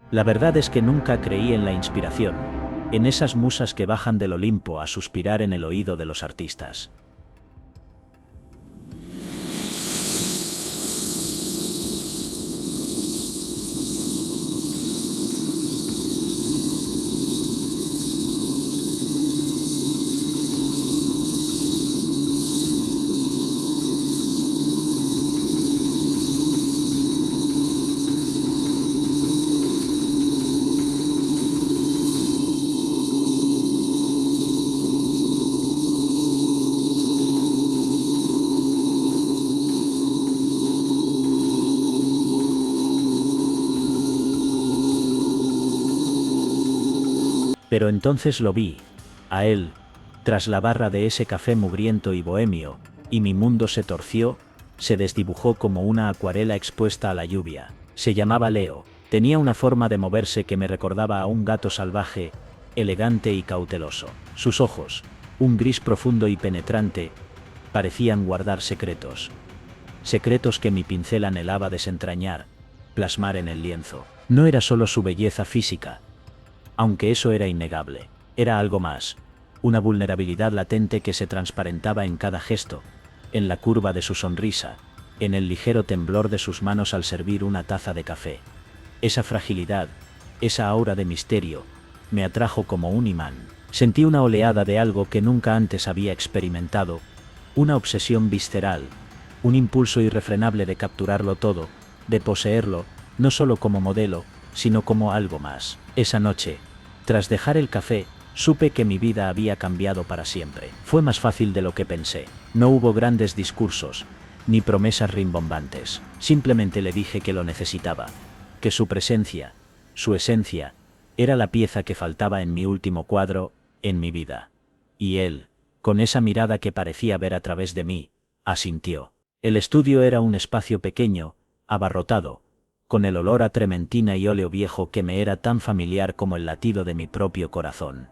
La verdad es que nunca creí en la inspiración, en esas musas que bajan del Olimpo a suspirar en el oído de los artistas. Pero entonces lo vi, a él, tras la barra de ese café mugriento y bohemio, y mi mundo se torció, se desdibujó como una acuarela expuesta a la lluvia. Se llamaba Leo, tenía una forma de moverse que me recordaba a un gato salvaje, elegante y cauteloso. Sus ojos, un gris profundo y penetrante, parecían guardar secretos. Secretos que mi pincel anhelaba desentrañar, plasmar en el lienzo. No era solo su belleza física, aunque eso era innegable, era algo más, una vulnerabilidad latente que se transparentaba en cada gesto, en la curva de su sonrisa, en el ligero temblor de sus manos al servir una taza de café. Esa fragilidad, esa aura de misterio, me atrajo como un imán. Sentí una oleada de algo que nunca antes había experimentado, una obsesión visceral, un impulso irrefrenable de capturarlo todo, de poseerlo, no solo como modelo, sino como algo más. Esa noche, tras dejar el café, supe que mi vida había cambiado para siempre. Fue más fácil de lo que pensé. No hubo grandes discursos, ni promesas rimbombantes. Simplemente le dije que lo necesitaba, que su presencia, su esencia, era la pieza que faltaba en mi último cuadro, en mi vida. Y él, con esa mirada que parecía ver a través de mí, asintió. El estudio era un espacio pequeño, abarrotado, con el olor a trementina y óleo viejo que me era tan familiar como el latido de mi propio corazón.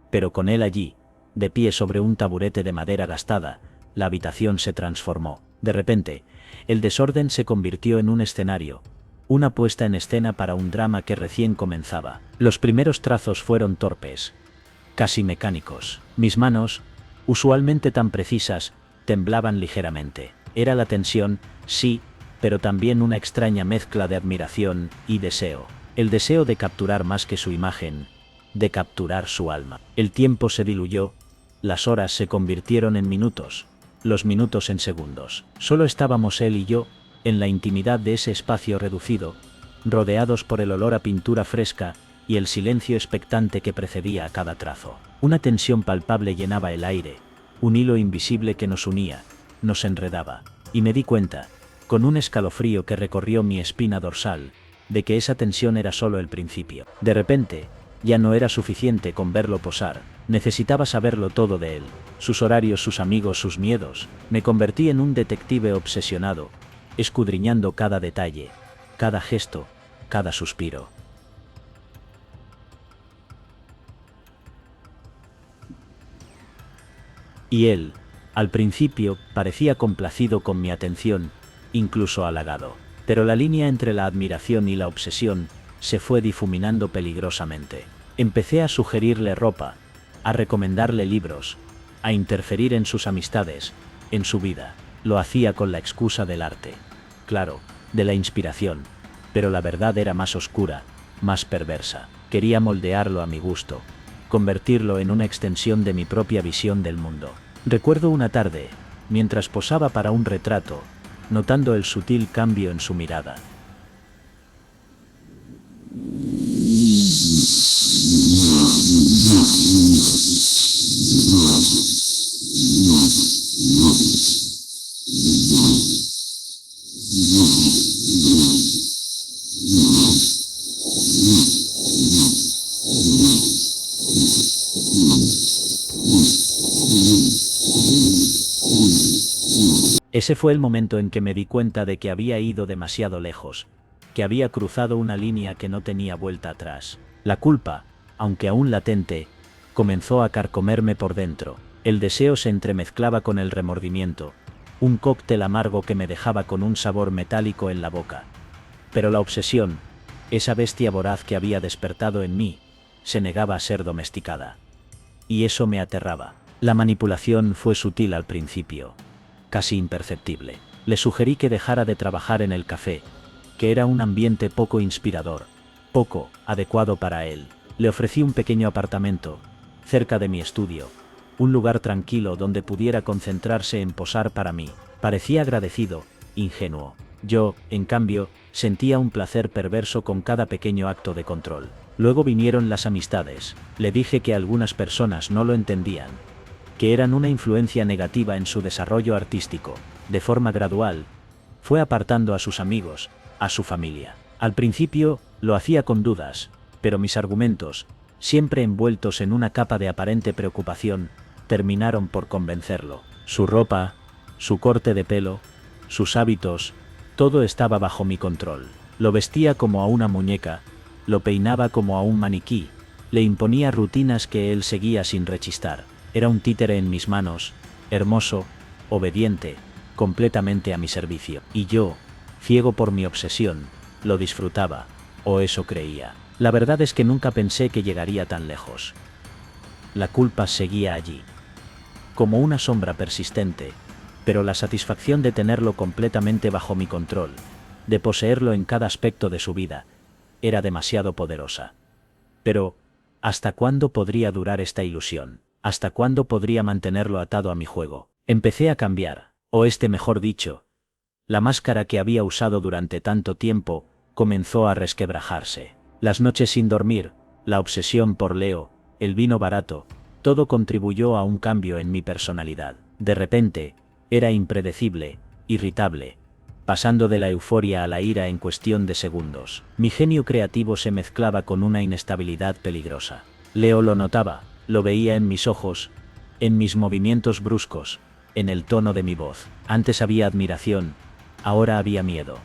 Pero con él allí, de pie sobre un taburete de madera gastada, la habitación se transformó. De repente, el desorden se convirtió en un escenario, una puesta en escena para un drama que recién comenzaba. Los primeros trazos fueron torpes, casi mecánicos. Mis manos, usualmente tan precisas, temblaban ligeramente. Era la tensión, sí, pero también una extraña mezcla de admiración y deseo. El deseo de capturar más que su imagen, de capturar su alma. El tiempo se diluyó, las horas se convirtieron en minutos, los minutos en segundos. Solo estábamos él y yo, en la intimidad de ese espacio reducido, rodeados por el olor a pintura fresca y el silencio expectante que precedía a cada trazo. Una tensión palpable llenaba el aire, un hilo invisible que nos unía, nos enredaba, y me di cuenta, con un escalofrío que recorrió mi espina dorsal, de que esa tensión era solo el principio. De repente, ya no era suficiente con verlo posar, necesitaba saberlo todo de él, sus horarios, sus amigos, sus miedos. Me convertí en un detective obsesionado, escudriñando cada detalle, cada gesto, cada suspiro. Y él, al principio, parecía complacido con mi atención, incluso halagado. Pero la línea entre la admiración y la obsesión se fue difuminando peligrosamente. Empecé a sugerirle ropa, a recomendarle libros, a interferir en sus amistades, en su vida. Lo hacía con la excusa del arte. Claro, de la inspiración. Pero la verdad era más oscura, más perversa. Quería moldearlo a mi gusto, convertirlo en una extensión de mi propia visión del mundo. Recuerdo una tarde, mientras posaba para un retrato, notando el sutil cambio en su mirada. Ese fue el momento en que me di cuenta de que había ido demasiado lejos, que había cruzado una línea que no tenía vuelta atrás. La culpa, aunque aún latente, comenzó a carcomerme por dentro. El deseo se entremezclaba con el remordimiento, un cóctel amargo que me dejaba con un sabor metálico en la boca. Pero la obsesión, Esa bestia voraz que había despertado en mí, se negaba a ser domesticada. Y eso me aterraba. La manipulación fue sutil al principio, casi imperceptible. Le sugerí que dejara de trabajar en el café, que era un ambiente poco inspirador, poco adecuado para él. Le ofrecí un pequeño apartamento, cerca de mi estudio, un lugar tranquilo donde pudiera concentrarse en posar para mí. Parecía agradecido, ingenuo. Yo, en cambio, sentía un placer perverso con cada pequeño acto de control. Luego vinieron las amistades. Le dije que algunas personas no lo entendían, que eran una influencia negativa en su desarrollo artístico. De forma gradual, fue apartando a sus amigos, a su familia. Al principio, lo hacía con dudas, pero mis argumentos, siempre envueltos en una capa de aparente preocupación, terminaron por convencerlo. Su ropa, su corte de pelo, sus hábitos, todo estaba bajo mi control. Lo vestía como a una muñeca, lo peinaba como a un maniquí, le imponía rutinas que él seguía sin rechistar. Era un títere en mis manos, hermoso, obediente, completamente a mi servicio. Y yo, ciego por mi obsesión, lo disfrutaba, o eso creía. La verdad es que nunca pensé que llegaría tan lejos. La culpa seguía allí, como una sombra persistente, pero la satisfacción de tenerlo completamente bajo mi control, de poseerlo en cada aspecto de su vida, era demasiado poderosa. Pero, ¿hasta cuándo podría durar esta ilusión? ¿Hasta cuándo podría mantenerlo atado a mi juego? Empecé a cambiar, o mejor dicho, la máscara que había usado durante tanto tiempo comenzó a resquebrajarse. Las noches sin dormir, la obsesión por Leo, el vino barato, todo contribuyó a un cambio en mi personalidad. De repente, era impredecible, irritable, pasando de la euforia a la ira en cuestión de segundos. Mi genio creativo se mezclaba con una inestabilidad peligrosa. Leo lo notaba, lo veía en mis ojos, en mis movimientos bruscos, en el tono de mi voz. Antes había admiración, ahora había miedo.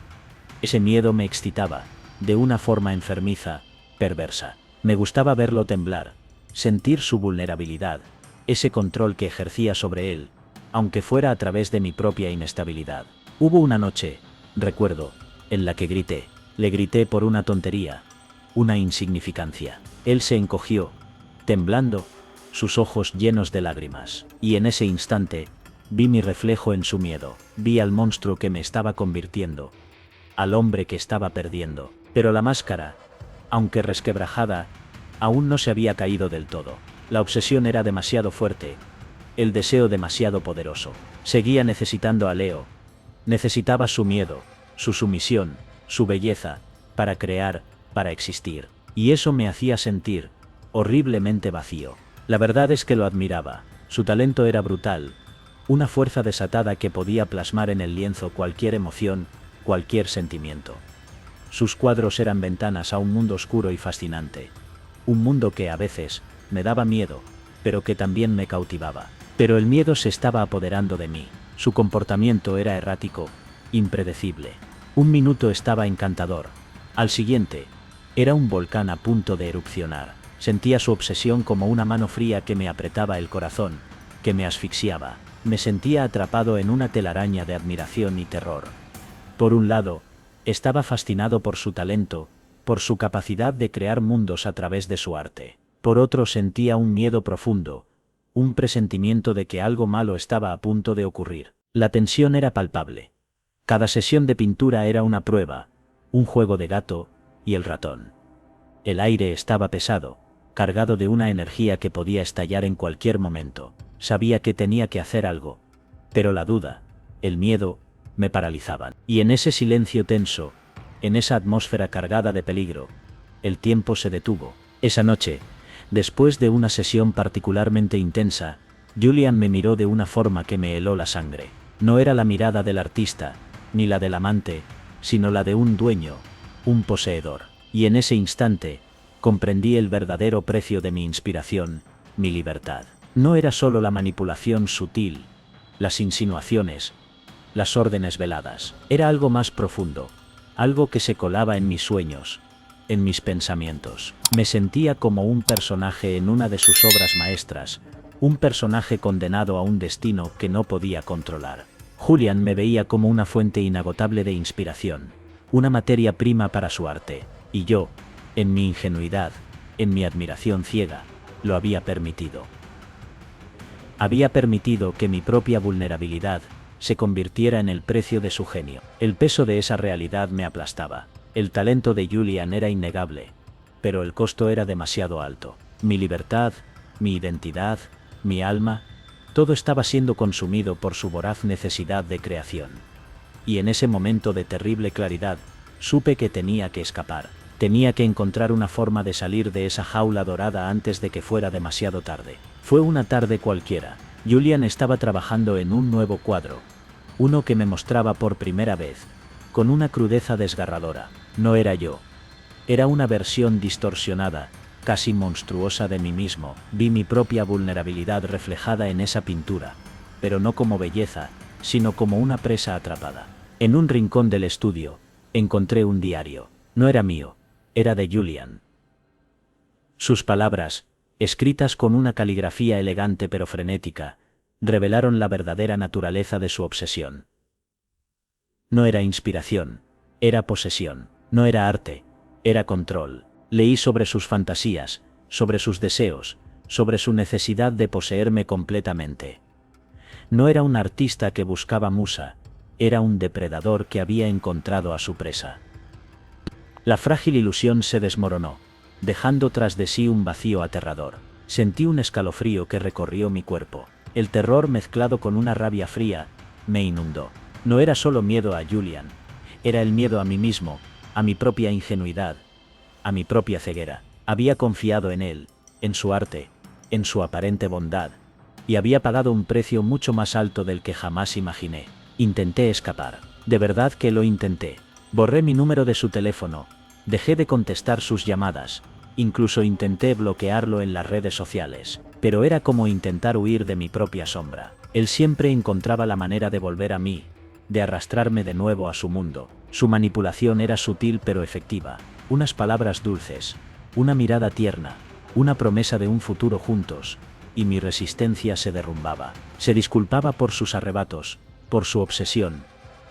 Ese miedo me excitaba, de una forma enfermiza, perversa. Me gustaba verlo temblar, sentir su vulnerabilidad, ese control que ejercía sobre él, aunque fuera a través de mi propia inestabilidad. Hubo una noche, recuerdo, en la que grité. Le grité por una tontería, una insignificancia. Él se encogió, temblando, sus ojos llenos de lágrimas. Y en ese instante, vi mi reflejo en su miedo. Vi al monstruo que me estaba convirtiendo, al hombre que estaba perdiendo. Pero la máscara, aunque resquebrajada, aún no se había caído del todo. La obsesión era demasiado fuerte, el deseo demasiado poderoso. Seguía necesitando a Leo. Necesitaba su miedo, su sumisión, su belleza, para crear, para existir. Y eso me hacía sentir horriblemente vacío. La verdad es que lo admiraba. Su talento era brutal, una fuerza desatada que podía plasmar en el lienzo cualquier emoción, cualquier sentimiento. Sus cuadros eran ventanas a un mundo oscuro y fascinante. Un mundo que a veces me daba miedo, pero que también me cautivaba. Pero el miedo se estaba apoderando de mí. Su comportamiento era errático, impredecible. Un minuto estaba encantador. Al siguiente, era un volcán a punto de erupcionar. Sentía su obsesión como una mano fría que me apretaba el corazón, que me asfixiaba. Me sentía atrapado en una telaraña de admiración y terror. Por un lado, estaba fascinado por su talento, por su capacidad de crear mundos a través de su arte. Por otro, sentía un miedo profundo, un presentimiento de que algo malo estaba a punto de ocurrir. La tensión era palpable. Cada sesión de pintura era una prueba, un juego de gato y el ratón. El aire estaba pesado, cargado de una energía que podía estallar en cualquier momento. Sabía que tenía que hacer algo, pero la duda, el miedo, me paralizaban. Y en ese silencio tenso, en esa atmósfera cargada de peligro, el tiempo se detuvo. Esa noche, después de una sesión particularmente intensa, Julian me miró de una forma que me heló la sangre. No era la mirada del artista, ni la del amante, sino la de un dueño, un poseedor. Y en ese instante, comprendí el verdadero precio de mi inspiración, mi libertad. No era solo la manipulación sutil, las insinuaciones, las órdenes veladas. Era algo más profundo, algo que se colaba en mis sueños, en mis pensamientos. Me sentía como un personaje en una de sus obras maestras, un personaje condenado a un destino que no podía controlar. Julian me veía como una fuente inagotable de inspiración, una materia prima para su arte. Y yo, en mi ingenuidad, en mi admiración ciega, lo había permitido. Había permitido que mi propia vulnerabilidad se convirtiera en el precio de su genio. El peso de esa realidad me aplastaba. El talento de Julian era innegable, pero el costo era demasiado alto. Mi libertad, mi identidad, mi alma, todo estaba siendo consumido por su voraz necesidad de creación. Y en ese momento de terrible claridad, supe que tenía que escapar. Tenía que encontrar una forma de salir de esa jaula dorada antes de que fuera demasiado tarde. Fue una tarde cualquiera. Julian estaba trabajando en un nuevo cuadro. Uno que me mostraba por primera vez, con una crudeza desgarradora. No era yo. Era una versión distorsionada, casi monstruosa de mí mismo. Vi mi propia vulnerabilidad reflejada en esa pintura, pero no como belleza, sino como una presa atrapada. En un rincón del estudio, encontré un diario. No era mío, era de Julian. Sus palabras, escritas con una caligrafía elegante pero frenética, revelaron la verdadera naturaleza de su obsesión. No era inspiración, era posesión. No era arte, era control. Leí sobre sus fantasías, sobre sus deseos, sobre su necesidad de poseerme completamente. No era un artista que buscaba musa, era un depredador que había encontrado a su presa. La frágil ilusión se desmoronó, dejando tras de sí un vacío aterrador. Sentí un escalofrío que recorrió mi cuerpo. El terror mezclado con una rabia fría me inundó. No era solo miedo a Julian, era el miedo a mí mismo, a mi propia ingenuidad, a mi propia ceguera. Había confiado en él, en su arte, en su aparente bondad, y había pagado un precio mucho más alto del que jamás imaginé. Intenté escapar. De verdad que lo intenté. Borré mi número de su teléfono, dejé de contestar sus llamadas, incluso intenté bloquearlo en las redes sociales, pero era como intentar huir de mi propia sombra. Él siempre encontraba la manera de volver a mí, de arrastrarme de nuevo a su mundo. Su manipulación era sutil pero efectiva. Unas palabras dulces, una mirada tierna, una promesa de un futuro juntos, y mi resistencia se derrumbaba. Se disculpaba por sus arrebatos, por su obsesión.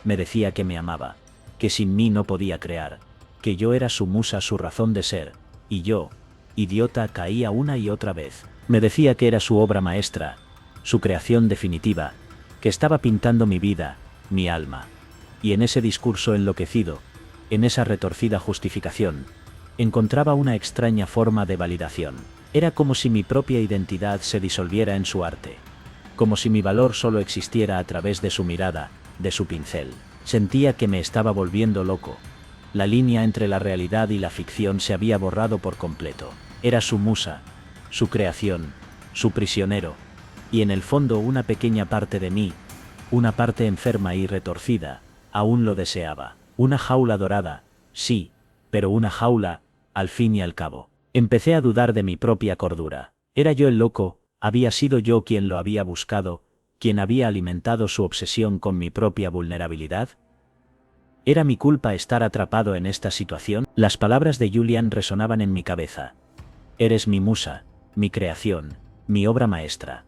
Me decía que me amaba, que sin mí no podía crear, que yo era su musa, su razón de ser, y yo, idiota, caía una y otra vez. Me decía que era su obra maestra, su creación definitiva, que estaba pintando mi vida, mi alma. Y en ese discurso enloquecido, en esa retorcida justificación, encontraba una extraña forma de validación. Era como si mi propia identidad se disolviera en su arte, como si mi valor solo existiera a través de su mirada, de su pincel. Sentía que me estaba volviendo loco. La línea entre la realidad y la ficción se había borrado por completo. Era su musa, su creación, su prisionero, y en el fondo una pequeña parte de mí, una parte enferma y retorcida, aún lo deseaba. Una jaula dorada, sí, pero una jaula, al fin y al cabo. Empecé a dudar de mi propia cordura. ¿Era yo el loco? ¿Había sido yo quien lo había buscado, quien había alimentado su obsesión con mi propia vulnerabilidad? ¿Era mi culpa estar atrapado en esta situación? Las palabras de Julian resonaban en mi cabeza. Eres mi musa, mi creación, mi obra maestra.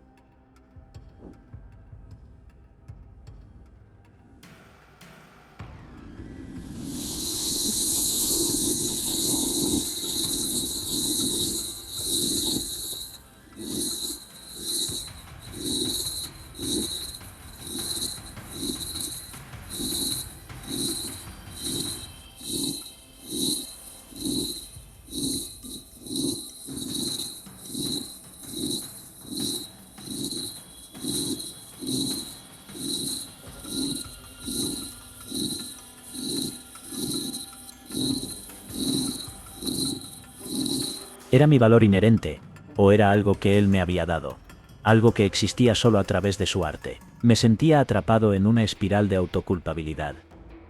¿Era mi valor inherente, o era algo que él me había dado? Algo que existía solo a través de su arte. Me sentía atrapado en una espiral de autoculpabilidad.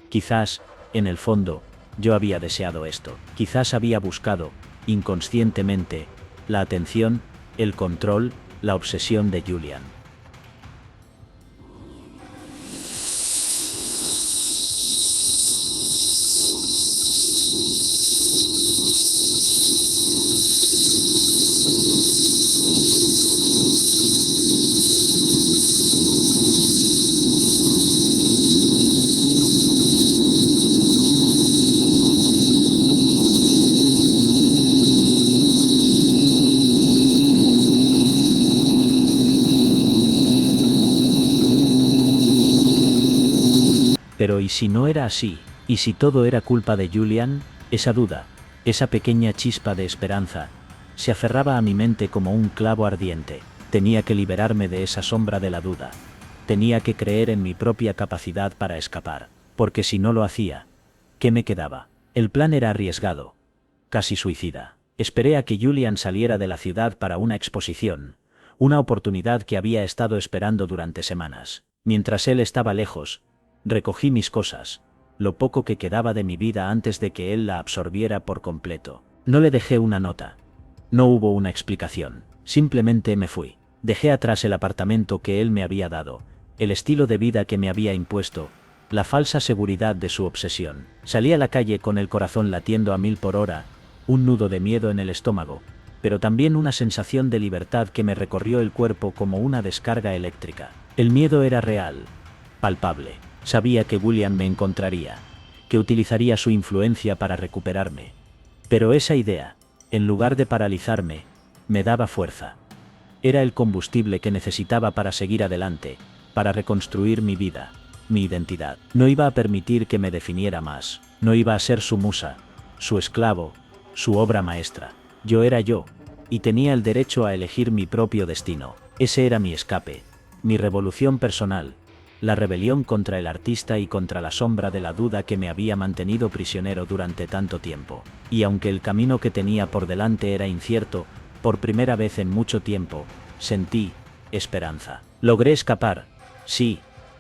Quizás, en el fondo, yo había deseado esto. Quizás había buscado, inconscientemente, la atención, el control, la obsesión de Julian. Pero ¿y si no era así? ¿Y si todo era culpa de Julian? Esa duda, esa pequeña chispa de esperanza, se aferraba a mi mente como un clavo ardiente. Tenía que liberarme de esa sombra de la duda. Tenía que creer en mi propia capacidad para escapar. Porque si no lo hacía, ¿qué me quedaba? El plan era arriesgado, casi suicida. Esperé a que Julian saliera de la ciudad para una exposición, una oportunidad que había estado esperando durante semanas. Mientras él estaba lejos, recogí mis cosas, lo poco que quedaba de mi vida antes de que él la absorbiera por completo. No le dejé una nota. No hubo una explicación. Simplemente me fui. Dejé atrás el apartamento que él me había dado, el estilo de vida que me había impuesto, la falsa seguridad de su obsesión. Salí a la calle con el corazón latiendo a 1000 por hora, un nudo de miedo en el estómago, pero también una sensación de libertad que me recorrió el cuerpo como una descarga eléctrica. El miedo era real, palpable. Sabía que Julian me encontraría, que utilizaría su influencia para recuperarme. Pero esa idea, en lugar de paralizarme, me daba fuerza. Era el combustible que necesitaba para seguir adelante, para reconstruir mi vida, mi identidad. No iba a permitir que me definiera más. No iba a ser su musa, su esclavo, su obra maestra. Yo era yo, y tenía el derecho a elegir mi propio destino. Ese era mi escape, mi revolución personal, la rebelión contra el artista y contra la sombra de la duda que me había mantenido prisionero durante tanto tiempo. Y aunque el camino que tenía por delante era incierto, por primera vez en mucho tiempo, sentí esperanza. Logré escapar, sí,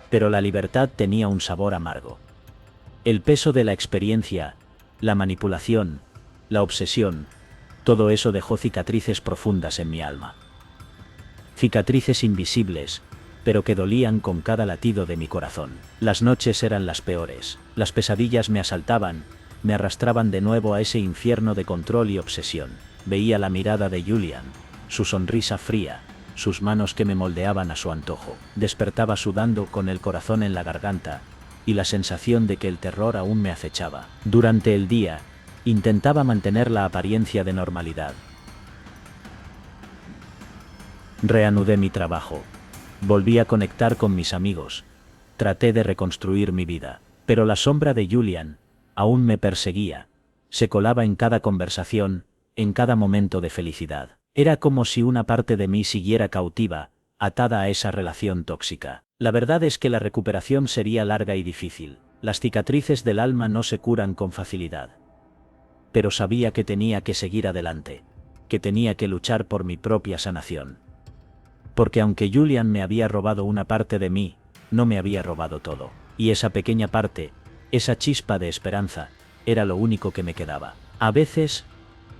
pero la libertad tenía un sabor amargo. El peso de la experiencia, la manipulación, la obsesión, todo eso dejó cicatrices profundas en mi alma. Cicatrices invisibles, pero que dolían con cada latido de mi corazón. Las noches eran las peores, las pesadillas me asaltaban, me arrastraban de nuevo a ese infierno de control y obsesión. Veía la mirada de Julian, su sonrisa fría, sus manos que me moldeaban a su antojo. Despertaba sudando con el corazón en la garganta, y la sensación de que el terror aún me acechaba. Durante el día, intentaba mantener la apariencia de normalidad. Reanudé mi trabajo. Volví a conectar con mis amigos. Traté de reconstruir mi vida. Pero la sombra de Julian aún me perseguía. Se colaba en cada conversación, en cada momento de felicidad. Era como si una parte de mí siguiera cautiva, atada a esa relación tóxica. La verdad es que la recuperación sería larga y difícil. Las cicatrices del alma no se curan con facilidad. Pero sabía que tenía que seguir adelante, que tenía que luchar por mi propia sanación. Porque aunque Julian me había robado una parte de mí, no me había robado todo. Y esa pequeña parte, esa chispa de esperanza, era lo único que me quedaba. A veces,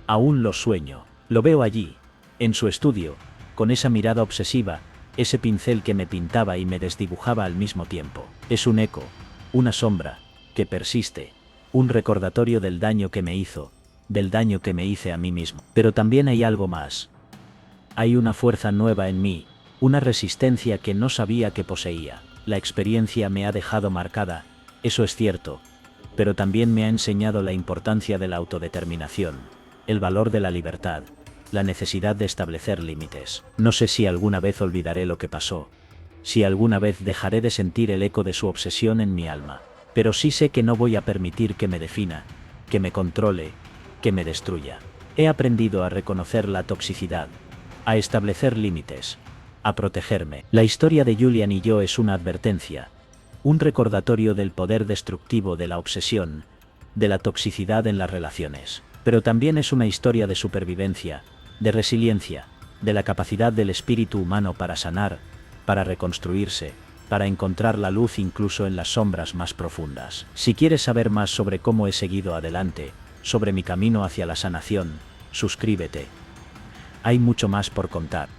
aún lo sueño. Lo veo allí, en su estudio, con esa mirada obsesiva, ese pincel que me pintaba y me desdibujaba al mismo tiempo. Es un eco, una sombra, que persiste, un recordatorio del daño que me hizo, del daño que me hice a mí mismo. Pero también hay algo más. Hay una fuerza nueva en mí, una resistencia que no sabía que poseía. La experiencia me ha dejado marcada, eso es cierto, pero también me ha enseñado la importancia de la autodeterminación, el valor de la libertad, la necesidad de establecer límites. No sé si alguna vez olvidaré lo que pasó, si alguna vez dejaré de sentir el eco de su obsesión en mi alma, pero sí sé que no voy a permitir que me defina, que me controle, que me destruya. He aprendido a reconocer la toxicidad, a establecer límites, a protegerme. La historia de Julian y yo es una advertencia, un recordatorio del poder destructivo de la obsesión, de la toxicidad en las relaciones. Pero también es una historia de supervivencia, de resiliencia, de la capacidad del espíritu humano para sanar, para reconstruirse, para encontrar la luz incluso en las sombras más profundas. Si quieres saber más sobre cómo he seguido adelante, sobre mi camino hacia la sanación, suscríbete. Hay mucho más por contar.